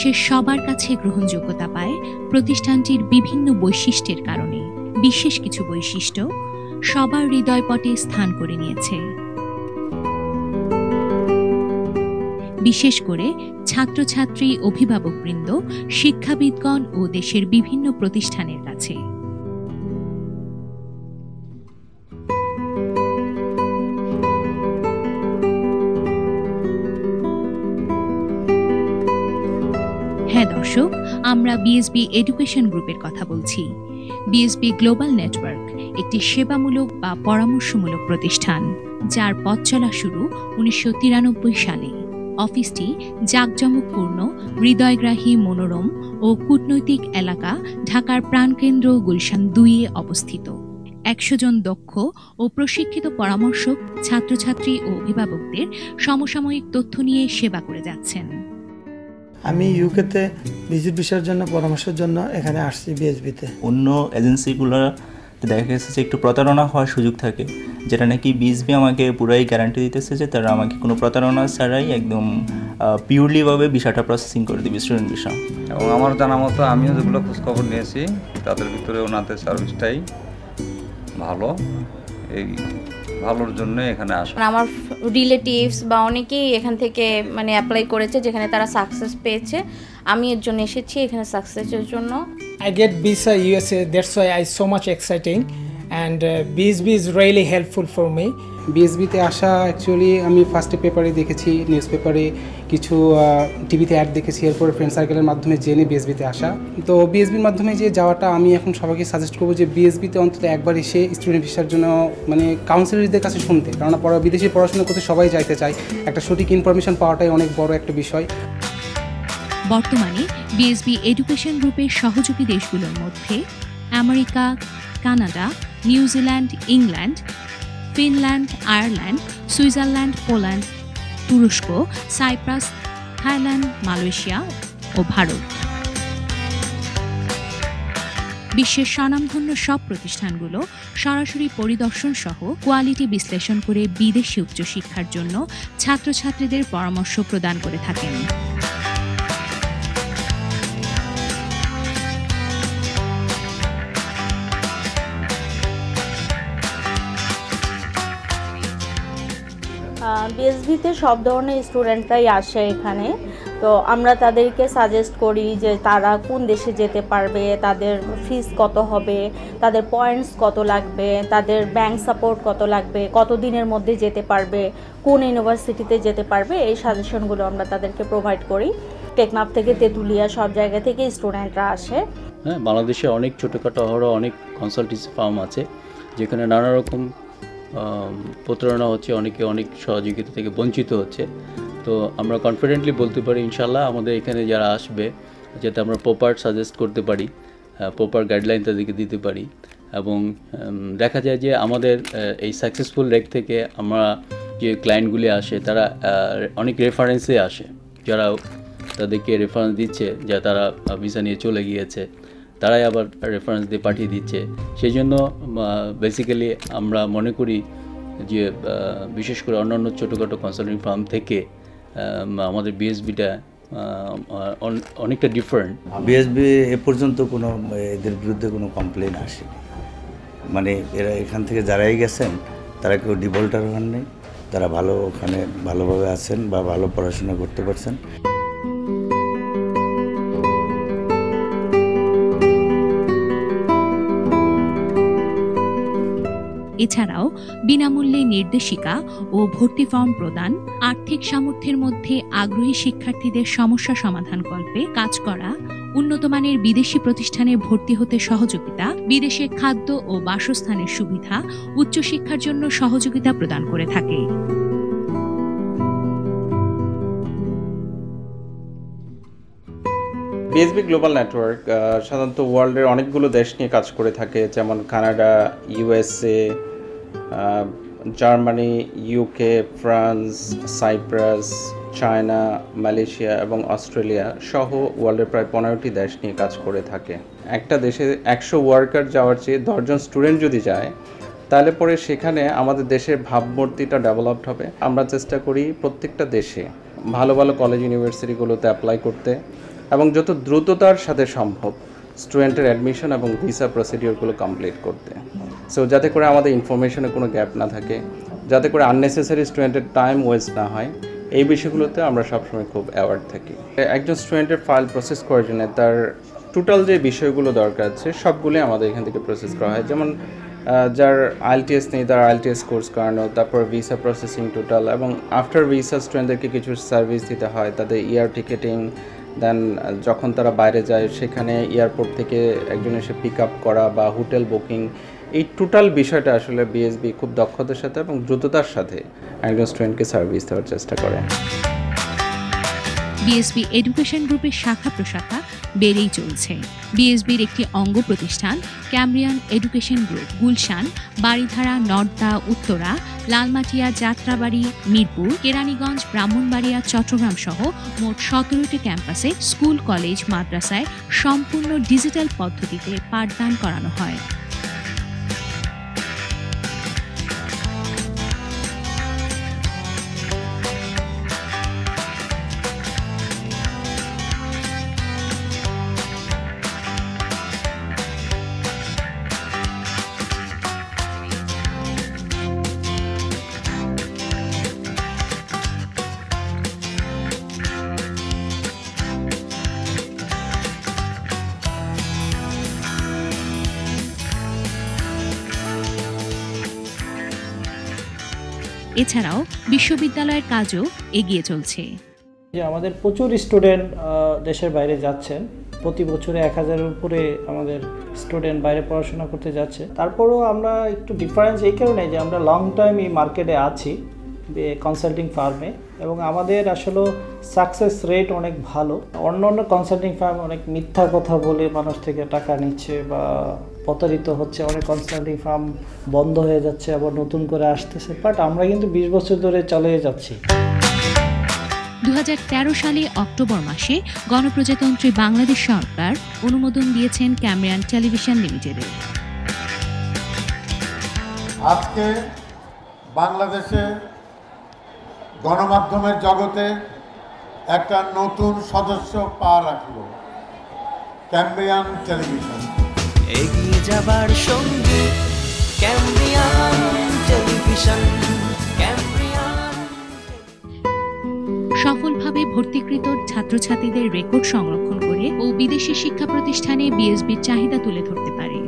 বিশ্বের সবার কাছে গ্রহণযোগ্যতা পায় প্রতিষ্ঠানটির বিভিন্ন বৈশিষ্ট্যের কারণে। বিশেষ কিছু বৈশিষ্ট্য সবার হৃদয়পটে স্থান করে নিয়েছে, বিশেষ করে ছাত্রছাত্রী, অভিভাবকবৃন্দ, শিক্ষাবিদগণ ও দেশের বিভিন্ন প্রতিষ্ঠানের কাছে। হ্যাঁ দর্শক, আমরা বিএসবি এডুকেশন গ্রুপের কথা বলছি। বিএসবি গ্লোবাল নেটওয়ার্ক একটি সেবামূলক বা পরামর্শমূলক প্রতিষ্ঠান, যার পথ চলা শুরু 1993 সালে। অফিসটি জাঁকজমকপূর্ণ, হৃদয়গ্রাহী, মনোরম ও কূটনৈতিক এলাকা ঢাকার প্রাণকেন্দ্র গুলশান 2-এ অবস্থিত। 100 জন দক্ষ ও প্রশিক্ষিত পরামর্শক ছাত্রছাত্রী ও অভিভাবকদের সমসাময়িক তথ্য নিয়ে সেবা করে যাচ্ছেন। আমি ইউকেতে ভিজিট ভিসার জন্য পরামর্শের জন্য এখানে আসছি বিএসবিতে। অন্য এজেন্সিগুলো দেখা গেছে যে একটু প্রতারণা হওয়ার সুযোগ থাকে, যেটা নাকি বিএসবি আমাকে পুরাই গ্যারান্টি দিতেছে যে তারা আমাকে কোনো প্রতারণা ছাড়াই একদম পিওরলিভাবে ভিসাটা প্রসেসিং করে দেবে, স্টুডেন্ট ভিসা। এবং আমার জানা মতো আমিও যেগুলো খোঁজখবর নিয়েছি তাদের ভিতরে ওনাদের সার্ভিসটাই ভালো, এই ভালোর জন্য এখানে আসা। আমার রিলেটিভস বা অনেকেই এখান থেকে মানে অ্যাপ্লাই করেছে, যেখানে তারা সাকসেস পেয়েছে। আমি এর জন্য এসেছি এখানে সাকসেসের জন্য। I get visa USA, that's why I so much exciting and BSB is really helpful for me. বিএসবিতে আসা অ্যাকচুয়ালি আমি ফার্স্টে পেপারে দেখেছি, নিউজ পেপারে কিছু টিভিতে অ্যাড দেখেছি, এরপর ফ্রেন্ড সার্কেলের মাধ্যমে জেনে বিএসবিতে আসা। তো বিএসবির মাধ্যমে যে যাওয়াটা আমি এখন সবাইকে সাজেস্ট করবো যে বিএসবিতে অন্তত একবার এসে স্টুডেন্ট ভিসার জন্য মানে কাউন্সিলরদের কাছে শুনতে, কেননা বিদেশে পড়াশোনা করতে সবাই যাইতে চায়, একটা সঠিক ইনফরমেশন পাওয়াটাই অনেক বড় একটা বিষয়। বর্তমানে বিএসবি এডুকেশন গ্রুপের সহযোগী দেশগুলোর মধ্যে America, Canada, New Zealand, England, Finland, Ireland, Switzerland, Poland, তুরস্ক, সাইপ্রাস, থাইল্যান্ড, মালয়েশিয়া ও ভারত। বিশ্বের স্বনামধন্য সব প্রতিষ্ঠানগুলো সরাসরি পরিদর্শন সহ কোয়ালিটি বিশ্লেষণ করে বিদেশি উচ্চশিক্ষার জন্য ছাত্রছাত্রীদের পরামর্শ প্রদান করে থাকেন। বিএসবিতে সব ধরনের স্টুডেন্টরাই আসে এখানে। তো আমরা তাদেরকে সাজেস্ট করি যে তারা কোন দেশে যেতে পারবে, তাদের ফিস কত হবে, তাদের পয়েন্টস কত লাগবে, তাদের ব্যাংক সাপোর্ট কত লাগবে, কত দিনের মধ্যে যেতে পারবে, কোন ইউনিভার্সিটিতে যেতে পারবে, এই সাজেশনগুলো আমরা তাদেরকে প্রোভাইড করি। টেকনাফ থেকে তেঁতুলিয়া সব জায়গা থেকে স্টুডেন্টরা আসে। হ্যাঁ, বাংলাদেশে অনেক ছোটোখাটো অনেক কনসালটেন্সি ফার্ম আছে যেখানে নানা রকম প্রতারণা হচ্ছে, অনেকে অনেক সহযোগিতা থেকে বঞ্চিত হচ্ছে। তো আমরা কনফিডেন্টলি বলতে পারি ইনশাল্লাহ আমাদের এখানে যারা আসবে যাতে আমরা প্রপার সাজেস্ট করতে পারি, প্রপার গাইডলাইন তাদেরকে দিতে পারি। এবং দেখা যায় যে আমাদের এই সাকসেসফুল রেক থেকে আমরা যে ক্লায়েন্টগুলি আসে তারা অনেক রেফারেন্সে আসে, যারা তাদেরকে রেফারেন্স দিচ্ছে যা তারা ভিসা নিয়ে চলে গিয়েছে, তারাই আবার রেফারেন্স দিয়ে পাঠিয়ে দিচ্ছে। সেই জন্য বেসিক্যালি আমরা মনে করি যে বিশেষ করে অন্যান্য ছোটোখাটো কনসাল্টিং ফার্ম থেকে আমাদের বিএসবিটা অনেকটা ডিফারেন্ট। বিএসবি এ পর্যন্ত কোনো এদের বিরুদ্ধে কোনো কমপ্লেন আসেনি, মানে এরা এখান থেকে যারাই গেছেন তারা কেউ ডিফল্টার হন নেই, তারা ভালো ওখানে ভালোভাবে আছেন বা ভালো পড়াশোনা করতে পারছেন। এছাড়াও বিনামূল্যে নির্দেশিকা ও ভর্তি ফর্ম প্রদান, আর্থিক সামর্থ্যের মধ্যে আগ্রহী শিক্ষার্থীদের সমস্যা সমাধানকল্পে কাজ করা, উন্নতমানের বিদেশি প্রতিষ্ঠানে ভর্তি হতে সহযোগিতা, বিদেশে খাদ্য ও বাসস্থানের সুবিধা, উচ্চশিক্ষার জন্য সহযোগিতা প্রদান করে থাকে। বিএসবি গ্লোবাল নেটওয়ার্ক সাধারণত ওয়ার্ল্ডের অনেকগুলো দেশ নিয়ে কাজ করে থাকে, যেমন Canada, USA, Germany, UK, France, Cyprus, China, Malaysia এবং অস্ট্রেলিয়া সহ ওয়ার্ল্ডের প্রায় 15টি দেশ নিয়ে কাজ করে থাকে। একটা দেশে 100 ওয়ার্কার যাওয়ার চেয়ে 10 জন স্টুডেন্ট যদি যায় তাহলে পরে সেখানে আমাদের দেশের ভাবমূর্তিটা ডেভেলপড হবে। আমরা চেষ্টা করি প্রত্যেকটা দেশে ভালো ভালো কলেজ ইউনিভার্সিটিগুলোতে অ্যাপ্লাই করতে, এবং সেখানে আমাদের দেশের ভাবমূর্তিটা ডেভেলপড হবে। আমরা চেষ্টা করি প্রত্যেকটা দেশে ভালো ভালো কলেজ ইউনিভার্সিটিগুলোতে অ্যাপ্লাই করতে, এবং সেখানে আমাদের দেশের ভাবমূর্তিটা ডেভেলপড হবে। আমরা চেষ্টা করি প্রত্যেকটা দেশে ভালো ভালো কলেজ ইউনিভার্সিটিগুলোতে অ্যাপ্লাই করতে, এবং যত দ্রুততার সাথে সম্ভব স্টুডেন্টের অ্যাডমিশন এবং ভিসা প্রসিডিওরগুলো কমপ্লিট করতে। সো যাতে করে আমাদের ইনফরমেশনে কোনো গ্যাপ না থাকে, যাতে করে আননেসেসারি স্টুডেন্টের টাইম ওয়েস্ট না হয়, এই বিষয়গুলোতে আমরা সবসময় খুব অ্যাওয়ার্ড থাকি। একজন স্টুডেন্টের ফাইল প্রসেস করার জন্য তার টোটাল যে বিষয়গুলো দরকার আছে সবগুলোই আমাদের এখান থেকে প্রসেস করা হয়। যেমন যার IELTS নেই তার IELTS কোর্স করানো, তারপর ভিসা প্রসেসিং টোটাল, এবং আফটার ভিসা স্টুডেন্টদেরকে কিছু সার্ভিস দিতে হয়, তাদের এয়ার টিকেটিং, দেন যখন তারা বাইরে যায় সেখানে এয়ারপোর্ট থেকে একজন এসে পিক আপ করা বা হোটেল বুকিং, এই টোটাল বিষয়টা আসলে বিএসবি খুব দক্ষতার সাথে এবং দ্রুততার সাথে একজন স্টুডেন্টকে সার্ভিস দেওয়ার চেষ্টা করে। বিএসবি এডুকেশন গ্রুপের শাখা প্রশাখা বেড়েই চলছে। বিএসবির একটি অঙ্গ প্রতিষ্ঠান Cambrian education group Gulshan, Baridhara, Norda, Uttara, Lalmatia, Jatrabari, Mirpur, Keraniganj, Brahmanbaria, Chattogram সহ মোট 17টি ক্যাম্পাসে স্কুল, কলেজ, মাদ্রাসায় সম্পূর্ণ ডিজিটাল পদ্ধতিতে পাঠদান করানো হয়। এছাড়াও বিশ্ববিদ্যালয়ের কাজও এগিয়ে চলছে। যে আমাদের প্রচুর স্টুডেন্ট দেশের বাইরে যাচ্ছেন, প্রতি বছরে 1000-এর উপরে আমাদের স্টুডেন্ট বাইরে পড়াশোনা করতে যাচ্ছে। তারপরেও আমরা একটু ডিফারেন্স এই কারণে যে আমরা লং টাইম এই মার্কেটে আছি কনসাল্টিং ফার্মে, এবং আমাদের আসলে সাকসেস রেট অনেক ভালো। অন্য কনসাল্টিং ফার্ম অনেক মিথ্যা কথা বলে মানুষ থেকে টাকা নিচ্ছে বা প্রতারিত হচ্ছে, অনেক কনসাল্টিং ফার্ম বন্ধ হয়ে যাচ্ছে, আবার নতুন করে আসতেছে, বাট আমরা কিন্তু 20 বছর ধরে চালিয়ে যাচ্ছি। 2013 সালে অক্টোবর মাসে গণপ্রজাতন্ত্রী বাংলাদেশ সরকার অনুমোদন দিয়েছেন ক্যামব্রিয়ান টেলিভিশন লিমিটেডের। আজকে বাংলাদেশে গণমাধ্যমের জগতে একটা নতুন সদস্য পা রাখলো, ক্যামব্রিয়ান টেলিভিশন। এগিয়ে যাবার সঙ্গে ক্যামব্রিয়ান টেলিভিশন। সফলভাবে ভর্তিকৃত ছাত্রছাত্রীদের রেকর্ড সংরক্ষণ করে ও বিদেশি শিক্ষা প্রতিষ্ঠানে বিএসবির চাহিদা তুলে ধরতে পারে।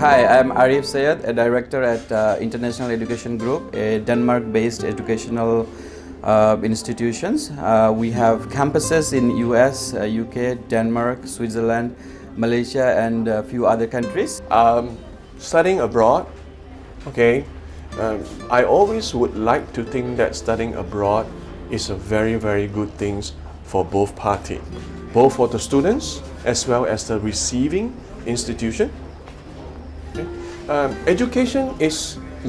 Hi, I'm Arif Sayed, a director at International Education Group, a Denmark-based educational institutions. We have campuses in US, UK, Denmark, Switzerland, Malaysia, and a few other countries. Studying abroad, okay, I always would like to think that studying abroad is a very, very good thing for both parties, both for the students as well as the receiving institution. Education is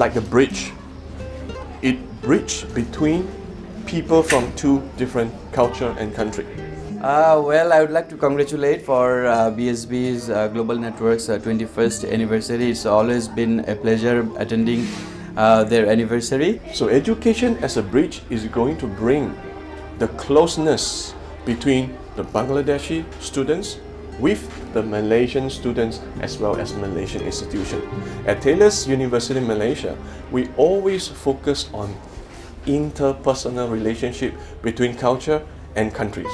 like a bridge. It bridges between people from two different culture and country. Well, I would like to congratulate for BSB's Global Network's 21st anniversary. It's always been a pleasure attending their anniversary. So education as a bridge is going to bring the closeness between the Bangladeshi students with the Malaysian students as well as Malaysian institution. At Taylor's University Malaysia, we always focus on interpersonal relationship between culture and countries.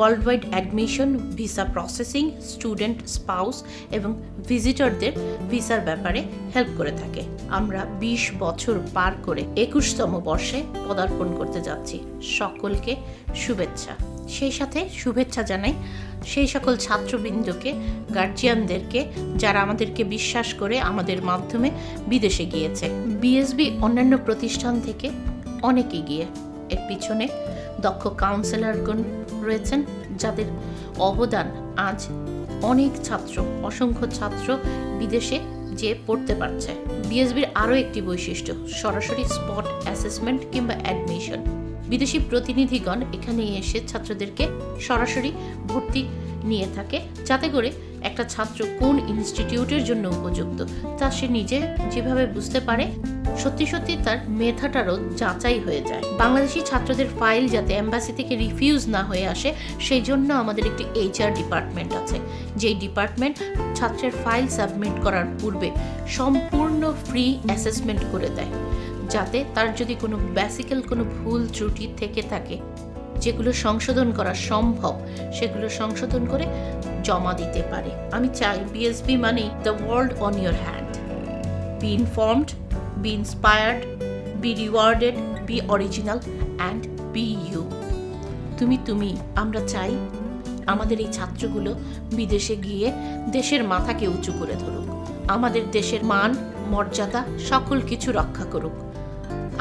World wide admission, visa processing, student, spouse এবং ভিজিটরদের ভিসার ব্যাপারে help করে থাকে। আমরা 20 বছর পার করে 21তম বর্ষে পদার্পণ করতে যাচ্ছি। সকলকে শুভেচ্ছা। সেই সাথে শুভেচ্ছা জানাই সেই সকল ছাত্রবৃন্দকে, গার্জিয়ানদেরকে যারা আমাদেরকে বিশ্বাস করে আমাদের মাধ্যমে বিদেশে গিয়েছে। বিএসবি অন্যান্য প্রতিষ্ঠান থেকে অনেক এগিয়ে। এর পিছনে দক্ষ কাউন্সিলরগণ রয়েছেন যাদের অবদান আজ অনেক ছাত্র, অসংখ্য ছাত্র বিদেশে যে পড়তে পারছে। বিএসবির আরও একটি বৈশিষ্ট্য সরাসরি স্পট অ্যাসেসমেন্ট কিংবা অ্যাডমিশন। বিদেশি প্রতিনিধিগণ এখানে এসে ছাত্রদেরকে সরাসরি ভর্তি নিয়ে থাকে, যাতে করে একটা ছাত্র কোন ইনস্টিটিউটের জন্য উপযুক্ত তা সে নিজে যেভাবে বুঝতে পারে, সত্যি সত্যি তার মেধাটারও যাচাই হয়ে যায়। বাংলাদেশি ছাত্রদের ফাইল যাতে এম্বাসি থেকে রিফিউজ না হয়ে আসে, সেই জন্য আমাদের একটি HR ডিপার্টমেন্ট আছে, যেই ডিপার্টমেন্ট ছাত্রের ফাইল সাবমিট করার পূর্বে সম্পূর্ণ ফ্রি অ্যাসেসমেন্ট করে দেয়, যাতে তার যদি কোনো বেসিক্যাল কোনো ভুল ত্রুটি থেকে থাকে যেগুলো সংশোধন করা সম্ভব, সেগুলো সংশোধন করে জমা দিতে পারে। আমি চাই বিএসবি মানে the world on your hand. B informed, be inspired, be rewarded, be original and be you. তুমি আমরা চাই আমাদের এই ছাত্রগুলো বিদেশে গিয়ে দেশের মাথাকে উঁচু করে ধরুক, আমাদের দেশের মান, মর্যাদা সকল কিছু রক্ষা করুক।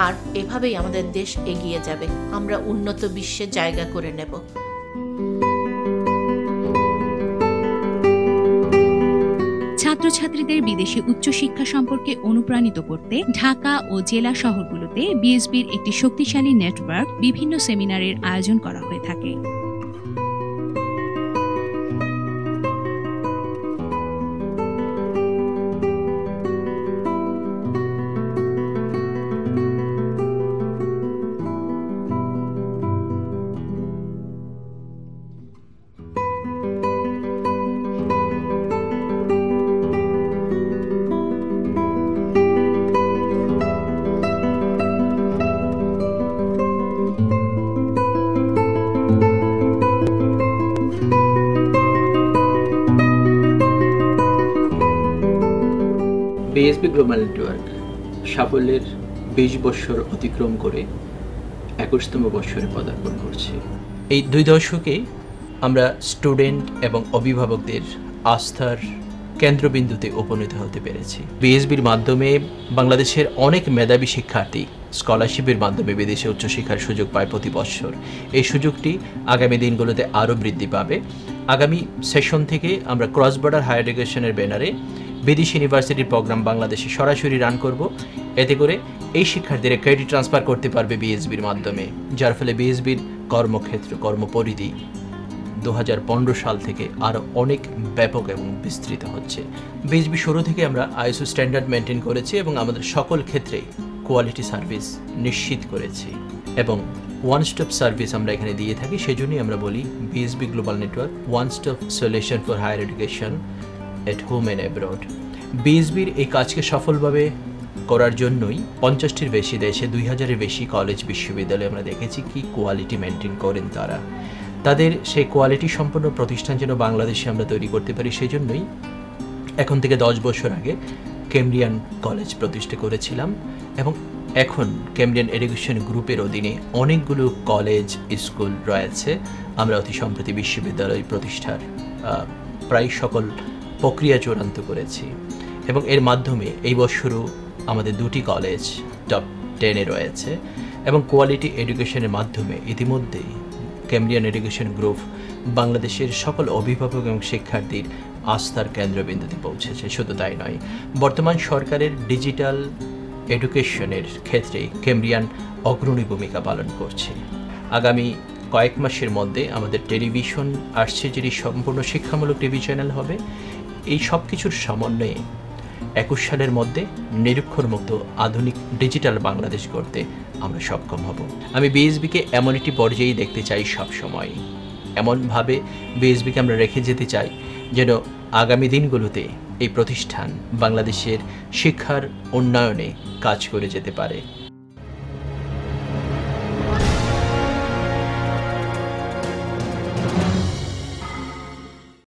আর এভাবেই আমাদের দেশ এগিয়ে যাবে, আমরা উন্নত বিশ্বে জায়গা করে নেব। ছাত্রছাত্রীদের বিদেশি উচ্চশিক্ষা সম্পর্কে অনুপ্রাণিত করতে ঢাকা ও জেলা শহরগুলোতে বিএসবির একটি শক্তিশালী নেটওয়ার্ক বিভিন্ন সেমিনারের আয়োজন করা হয়ে থাকে। বিএসবি গ্লোবাল নেটওয়ার্ক সাফল্যের 20 বছর অতিক্রম করে 21তম বছরে পদার্পণ করছে। এই 2 দশকে আমরা স্টুডেন্ট এবং অভিভাবকদের আস্থার কেন্দ্রবিন্দুতে উপনীত হতে পেরেছি। বিএসবির মাধ্যমে বাংলাদেশের অনেক মেধাবী শিক্ষার্থী স্কলারশিপের মাধ্যমে বিদেশে উচ্চশিক্ষার সুযোগ পায় প্রতি বছর। এই সুযোগটি আগামী দিনগুলোতে আরও বৃদ্ধি পাবে। আগামী সেশন থেকে আমরা ক্রস বর্ডার হায়ার এডুকেশনের ব্যানারে বিদেশি ইউনিভার্সিটির প্রোগ্রাম বাংলাদেশে সরাসরি রান করব। এতে করে এই শিক্ষার্থীরা ক্রেডিট ট্রান্সফার করতে পারবে বিএসবির মাধ্যমে, যার ফলে বিএসবির কর্মক্ষেত্র, কর্মপরিধি 2015 সাল থেকে আরও অনেক ব্যাপক এবং বিস্তৃত হচ্ছে। বিএসবি শুরু থেকে আমরা আইএসও স্ট্যান্ডার্ড মেনটেন করেছি এবং আমাদের সকল ক্ষেত্রে কোয়ালিটি সার্ভিস নিশ্চিত করেছি এবং ওয়ান স্টপ সার্ভিস আমরা এখানে দিয়ে থাকি। সেজন্যই আমরা বলি BSB global network one stop solution for higher education at home and abroad. বিএসবির এই কাজকে সফলভাবে করার জন্যই 50টির বেশি দেশে 2000-এর বেশি কলেজ বিশ্ববিদ্যালয়ে আমরা দেখেছি কি কোয়ালিটি মেনটেন করেন তারা। তাদের সেই কোয়ালিটি সম্পন্ন প্রতিষ্ঠান যেন বাংলাদেশে আমরা তৈরি করতে পারি, সেই জন্যই এখন থেকে 10 বছর আগে কেমব্রিয়ান কলেজ প্রতিষ্ঠা করেছিলাম এবং এখন কেমব্রিয়ান এডুকেশন গ্রুপের অধীনে অনেকগুলো কলেজ স্কুল রয়েছে। আমরা অতি সম্প্রতি বিশ্ববিদ্যালয় প্রতিষ্ঠার প্রায় সকল প্রক্রিয়া চূড়ান্ত করেছি এবং এর মাধ্যমে এই বছরও আমাদের 2টি কলেজ টপ 10-এ রয়েছে এবং কোয়ালিটি এডুকেশনের মাধ্যমে ইতিমধ্যেই কেমব্রিয়ান এডুকেশন গ্রুপ বাংলাদেশের সকল অভিভাবক এবং শিক্ষার্থীর আস্থার কেন্দ্রবিন্দুতে পৌঁছেছে। শুধু তাই নয়, বর্তমান সরকারের ডিজিটাল এডুকেশনের ক্ষেত্রে কেমব্রিয়ান অগ্রণী ভূমিকা পালন করছে। আগামী কয়েক মাসের মধ্যে আমাদের টেলিভিশন আসছে, যেটি সম্পূর্ণ শিক্ষামূলক টিভি চ্যানেল হবে। এই সব কিছুর সমন্বয়ে 21 সালের মধ্যে নিরক্ষরমুক্ত আধুনিক ডিজিটাল বাংলাদেশ গড়তে আমরা সক্ষম হব। আমি বিএসবিকে এমন একটি পর্যায়ে দেখতে চাই, সবসময় এমনভাবে বিএসবিকে আমরা রেখে যেতে চাই যেন আগামী দিনগুলোতে এই প্রতিষ্ঠান বাংলাদেশের শিক্ষার উন্নয়নে কাজ করে যেতে পারে।